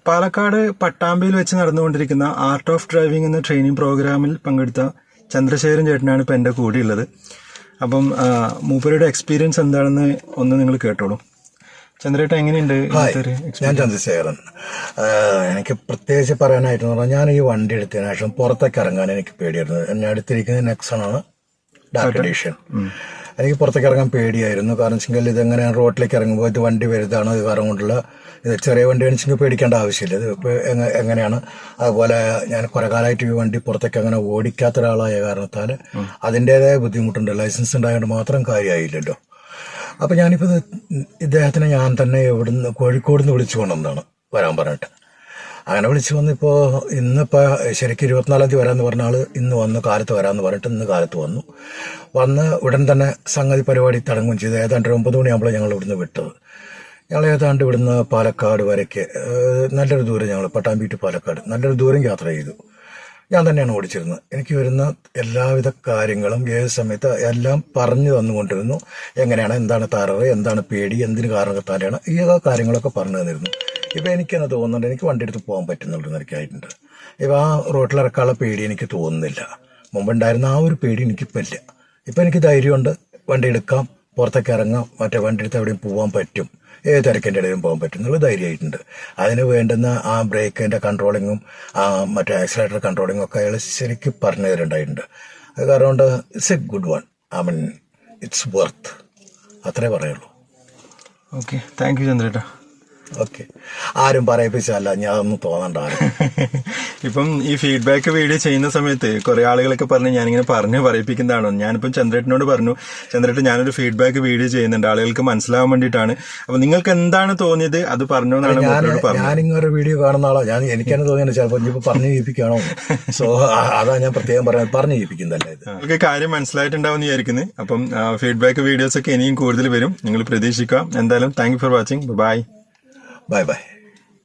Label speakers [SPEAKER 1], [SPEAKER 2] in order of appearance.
[SPEAKER 1] പാലക്കാട് പട്ടാമ്പിയിൽ വെച്ച് നടന്നുകൊണ്ടിരിക്കുന്ന art of driving എന്ന ട്രെയിനിങ് പ്രോഗ്രാമിൽ പങ്കെടുത്ത ചന്ദ്രശേഖരൻ ചേട്ടനാണ് ഇപ്പം എൻ്റെ കൂടെയുള്ളത്. അപ്പം മൂപ്പരുടെ എക്സ്പീരിയൻസ് എന്താണെന്ന് ഒന്ന് നിങ്ങൾ കേട്ടോളൂ. ചന്ദ്രേട്ട എങ്ങനെയുണ്ട്?
[SPEAKER 2] ഞാൻ ചന്ദ്രശേഖരൻ. എനിക്ക് പ്രത്യേകിച്ച് പറയാനായിട്ട് പറഞ്ഞാൽ, ഞാൻ ഈ വണ്ടി എടുത്തതിന് ശേഷം പുറത്തേക്ക് ഇറങ്ങാൻ എനിക്ക് പേടിയായിരുന്നു. ഞാൻ എടുത്തിരിക്കുന്നത് നെക്സണാണ്, ഡാർക്ക് എഡിഷൻ. എനിക്ക് പുറത്തേക്ക് ഇറങ്ങാൻ പേടിയായിരുന്നു. കാരണം വെച്ചെങ്കിൽ ഇതെങ്ങനെ റോഡിലേക്ക് ഇറങ്ങുമ്പോൾ ഇത് വണ്ടി വലുതാണ്, ഇത് കാരണം കൊണ്ടുള്ള ഇത് ചെറിയ വണ്ടി വെച്ചെങ്കിൽ പേടിക്കേണ്ട ആവശ്യമില്ല. ഇത് ഇപ്പോൾ എങ്ങനെയാണ്. അതുപോലെ ഞാൻ കുറെ കാലമായിട്ട് ഈ വണ്ടി പുറത്തേക്ക് അങ്ങനെ ഓടിക്കാത്ത ഒരാളായ കാരണത്താൽ അതിൻ്റെതായ ബുദ്ധിമുട്ടുണ്ട്. ലൈസൻസ് ഉണ്ടായതുകൊണ്ട് മാത്രം കാര്യമായില്ലല്ലോ. അപ്പം ഞാനിപ്പോൾ ഇദ്ദേഹത്തിനെ ഞാൻ തന്നെ ഇവിടുന്ന് കോഴിക്കോട് നിന്ന് വിളിച്ചു കൊണ്ടുവന്നതാണ് വരാൻ പറഞ്ഞിട്ട്. അങ്ങനെ വിളിച്ചു വന്നിപ്പോൾ ഇന്നിപ്പോൾ ശരിക്കും 24-ാം തീയതി വരാമെന്ന് പറഞ്ഞ ആൾ ഇന്ന് വന്ന് കാലത്ത് വരാമെന്ന് പറഞ്ഞിട്ട് ഇന്ന് കാലത്ത് വന്ന് ഉടൻ തന്നെ സംഗതി പരിപാടി തുടങ്ങുകയും ചെയ്തു. ഏതാണ്ട് 9 മണിയാകുമ്പോൾ ഞങ്ങൾ ഇവിടുന്ന് വിട്ടത്. ഞങ്ങൾ ഏതാണ്ട് ഇവിടുന്ന് പാലക്കാട് വരയ്ക്ക് നല്ലൊരു ദൂരം, ഞങ്ങൾ പട്ടാമ്പി ടു പാലക്കാട് നല്ലൊരു ദൂരം യാത്ര ചെയ്തു. ഞാൻ തന്നെയാണ് ഓടിച്ചിരുന്നത്. എനിക്ക് വരുന്ന എല്ലാവിധ കാര്യങ്ങളും ഏത് സമയത്ത് എല്ലാം പറഞ്ഞു തന്നുകൊണ്ടിരുന്നു. എങ്ങനെയാണ്, എന്താണ് തറവ്, എന്താണ് പേടി, എന്തിന് കാരണത്താലാണ്, ഈ കാര്യങ്ങളൊക്കെ പറഞ്ഞു തന്നിരുന്നു. ഇപ്പം എനിക്കെന്നെ തോന്നുന്നുണ്ട്, എനിക്ക് വണ്ടി എടുത്ത് പോകാൻ പറ്റുന്നുള്ളൂ എനിക്കായിട്ടുണ്ട്. ഇപ്പം ആ റോട്ടിലിറക്കാനുള്ള പേടി എനിക്ക് തോന്നുന്നില്ല. മുമ്പുണ്ടായിരുന്ന ആ ഒരു പേടി എനിക്കിപ്പോൾ ഇല്ല. ഇപ്പം എനിക്ക് ധൈര്യമുണ്ട്, വണ്ടി എടുക്കാം, പുറത്തേക്ക് ഇറങ്ങാം, മറ്റേ വണ്ടി എടുത്ത് എവിടെയും പോകാൻ പറ്റും, ഏത് തിരക്കിൻ്റെ ഇടയിലും പോകാൻ പറ്റും എന്നുള്ള ധൈര്യമായിട്ടുണ്ട്. അതിന് വേണ്ടുന്ന ആ ബ്രേക്കിൻ്റെ കൺട്രോളിങ്ങും മറ്റേ ആക്സിലേറ്റർ കൺട്രോളിങ്ങും ഒക്കെ അയാൾ ശരിക്കും പറഞ്ഞു തരേണ്ടതായിട്ടുണ്ട്. അത് കാരണം കൊണ്ട് it's a good one. I mean it's worth, അത്രേ പറയുള്ളൂ.
[SPEAKER 1] ഓക്കെ, താങ്ക് യു ചന്ദ്രേട്ടാ.
[SPEAKER 2] ഓക്കെ, ആരും പറയിപ്പിച്ചല്ല, ഞാൻ അതൊന്നും തോന്നണ്ട.
[SPEAKER 1] ഇപ്പം ഈ ഫീഡ്ബാക്ക് വീഡിയോ ചെയ്യുന്ന സമയത്ത് കുറെ ആളുകളൊക്കെ പറഞ്ഞ് ഞാനിങ്ങനെ പറയിപ്പിക്കുന്നതാണോ. ഞാനിപ്പം ചന്ദ്രേട്ടനോട് പറഞ്ഞു, ചന്ദ്രേട്ടൻ ഞാനൊരു ഫീഡ്ബാക്ക് വീഡിയോ ചെയ്യുന്നുണ്ട്, ആളുകൾക്ക് മനസ്സിലാവാൻ വേണ്ടിയിട്ടാണ്. അപ്പൊ നിങ്ങൾക്ക് എന്താണ് തോന്നിയത് അത് പറഞ്ഞു എന്നാണ്
[SPEAKER 2] ഞാനിങ്ങനെ വീഡിയോ കാണുന്ന ആളാ. എനിക്കാണ് തോന്നിയത് ചിലപ്പോൾ ഇനിയിപ്പോൾ പറഞ്ഞു ചെയ്യിപ്പിക്കണോ. സോ അതാ ഞാൻ പ്രത്യേകം പറഞ്ഞു ചെയ്യിപ്പിക്കുന്നതല്ലേ.
[SPEAKER 1] നിങ്ങൾക്ക് കാര്യം മനസ്സിലായിട്ടുണ്ടാവും വിചാരിക്കുന്നത്. അപ്പം ഫീഡ്ബാക്ക് വീഡിയോസ് ഒക്കെ ഇനിയും കൂടുതൽ വരും, നിങ്ങൾ പ്രതീക്ഷിക്കാം. എന്തായാലും thank you for watching. Bye.
[SPEAKER 2] Bye bye.